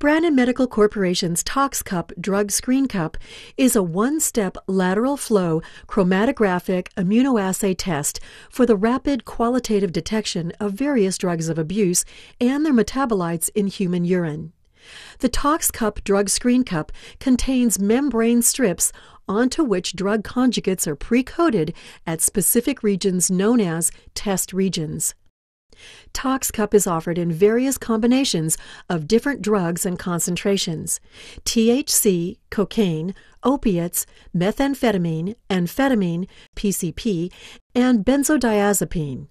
Branan Medical Corporation's Toxcup drug screen cup is a one-step lateral flow chromatographic immunoassay test for the rapid qualitative detection of various drugs of abuse and their metabolites in human urine. The Toxcup drug screen cup contains membrane strips onto which drug conjugates are pre-coated at specific regions known as test regions. Toxcup is offered in various combinations of different drugs and concentrations: THC, cocaine, opiates, methamphetamine, amphetamine, PCP, and benzodiazepine.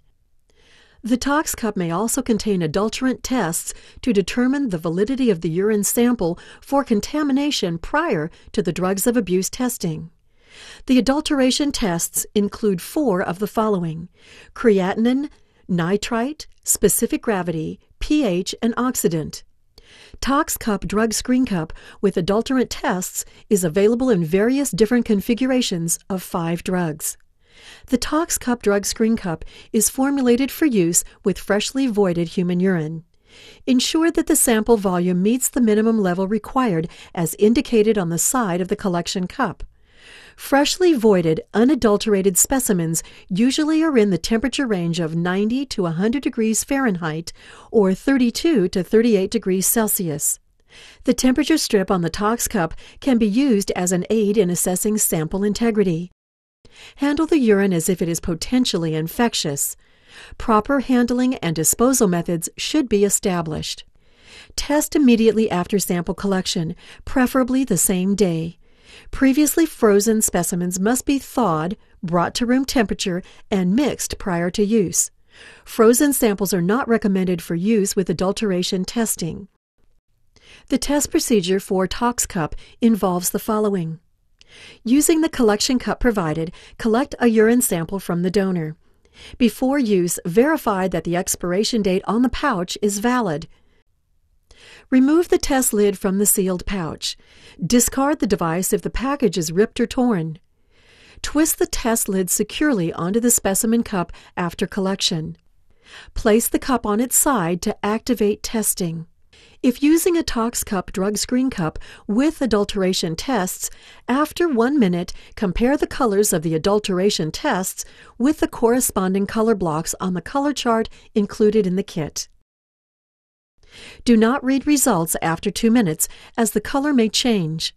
The Toxcup may also contain adulterant tests to determine the validity of the urine sample for contamination prior to the drugs of abuse testing. The adulteration tests include 4 of the following: creatinine, nitrite, specific gravity, pH, and oxidant. Toxcup drug screen cup with adulterant tests is available in various different configurations of 5 drugs. The Toxcup drug screen cup is formulated for use with freshly voided human urine. Ensure that the sample volume meets the minimum level required as indicated on the side of the collection cup. Freshly voided, unadulterated specimens usually are in the temperature range of 90 to 100 degrees Fahrenheit or 32 to 38 degrees Celsius. The temperature strip on the Toxcup can be used as an aid in assessing sample integrity. Handle the urine as if it is potentially infectious. Proper handling and disposal methods should be established. Test immediately after sample collection, preferably the same day. Previously frozen specimens must be thawed, brought to room temperature, and mixed prior to use. Frozen samples are not recommended for use with adulteration testing. The test procedure for Toxcup involves the following. Using the collection cup provided, collect a urine sample from the donor. Before use, verify that the expiration date on the pouch is valid. Remove the test lid from the sealed pouch. Discard the device if the package is ripped or torn. Twist the test lid securely onto the specimen cup after collection. Place the cup on its side to activate testing. If using a Toxcup drug screen cup with adulteration tests, after 1 minute, compare the colors of the adulteration tests with the corresponding color blocks on the color chart included in the kit. Do not read results after 2 minutes, as the color may change.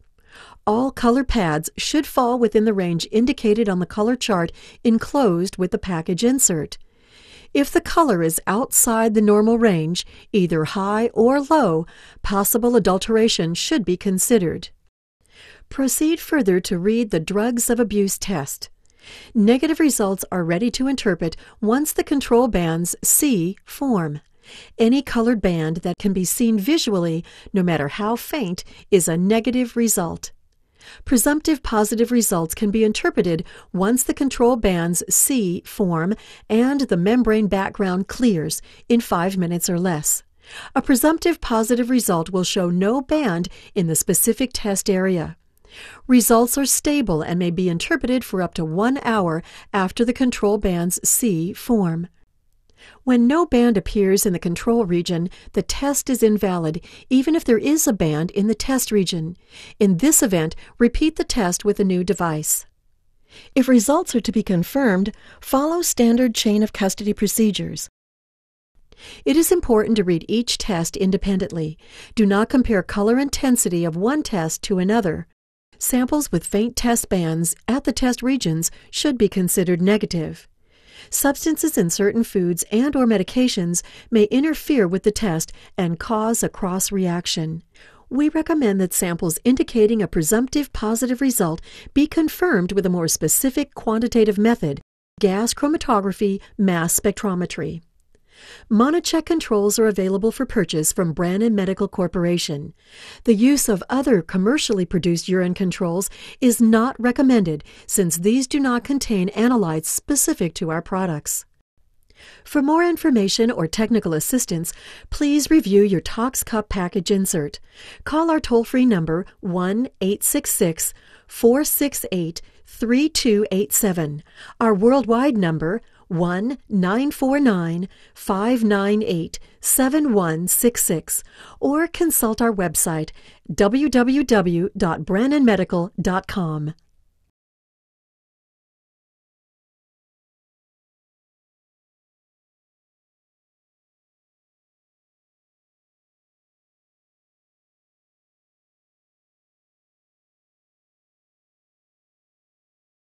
All color pads should fall within the range indicated on the color chart enclosed with the package insert. If the color is outside the normal range, either high or low, possible adulteration should be considered. Proceed further to read the drugs of abuse test. Negative results are ready to interpret once the control bands C form. Any colored band that can be seen visually, no matter how faint, is a negative result. Presumptive positive results can be interpreted once the control bands C form and the membrane background clears in 5 minutes or less. A presumptive positive result will show no band in the specific test area. Results are stable and may be interpreted for up to 1 hour after the control bands C form. When no band appears in the control region, the test is invalid, even if there is a band in the test region. In this event, repeat the test with a new device. If results are to be confirmed, follow standard chain of custody procedures. It is important to read each test independently. Do not compare color intensity of one test to another. Samples with faint test bands at the test regions should be considered negative. Substances in certain foods and/or medications may interfere with the test and cause a cross-reaction. We recommend that samples indicating a presumptive positive result be confirmed with a more specific quantitative method, gas chromatography mass spectrometry. Monocheck controls are available for purchase from Branan Medical Corporation. The use of other commercially produced urine controls is not recommended since these do not contain analytes specific to our products. For more information or technical assistance, please review your Toxcup package insert. Call our toll-free number 1-866-468-3287, our worldwide number 1-949-598-7166 or consult our website www.brananmedical.com.